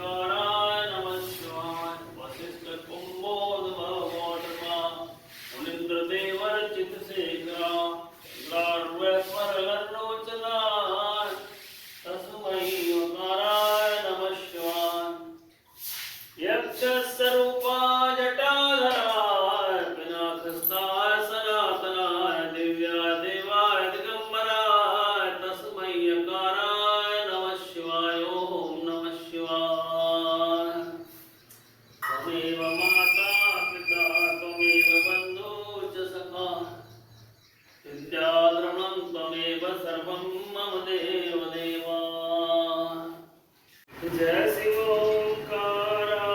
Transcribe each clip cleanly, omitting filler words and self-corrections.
ओंकाराय नमः शिवाय वशिष्ठ कुंभोद्भवोत्मा मुनीन्द्र देवर्चित शेखरा इंद्रार्वस्मरलोचना तस्मै ओंकाराय नमः शिवाय यक्षस्वरूपा जटाधराय पिनाकस्ताय सनातनाय दिव्याय देवाय दिगंबराय तस्मै ओंकाराय नमः शिवाय ओम नमः शिवाय त्वमेव माता पिता त्वमेव बन्धु च सखा विद्याद्रमणं त्वमेव सर्वं मम देव देवा जय शिव ओंकारा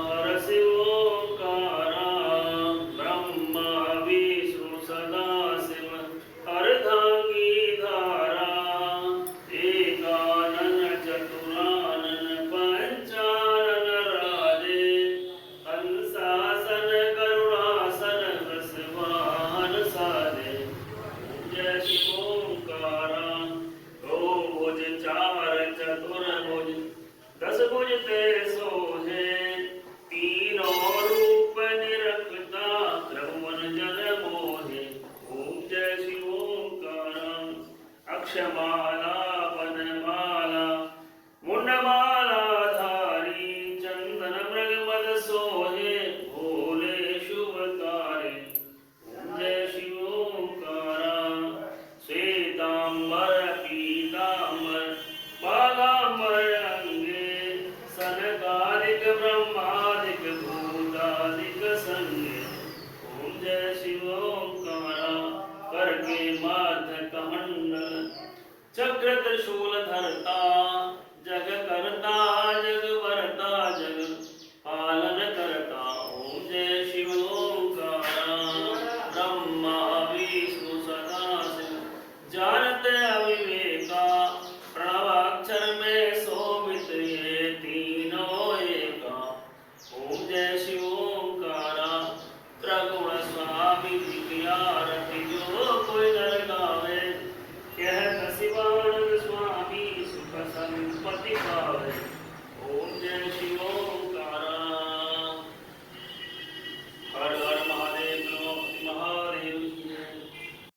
हर शिव ओंकारा ब्रह्मा विष्णु सदा शिव अर्धांगी धारा एकानन चतुरानन पंचानन राजे हंसासन गरुड़ासन वृषभान साजे जय शिव ओंकारा दो भुज चार चतुर्भुज दस भुज ते सोहे तीनों रूप निरखता त्रिभुवन जन मोहे ओम जय शिव ओंकारा अक्षमाला वनमाला मुंडमाला धारी चंदन मृगमद सोहे भोले शुभकारी ओम जय शिव ओंकारा श्वेतांबर पीतांबर बालांबर अंगे सनकादिक ब्रह्मादिक भूतादिक संगे ओम जय शिव ओंकारा कर के माध कमंडल चक्र त्रिशूल धरता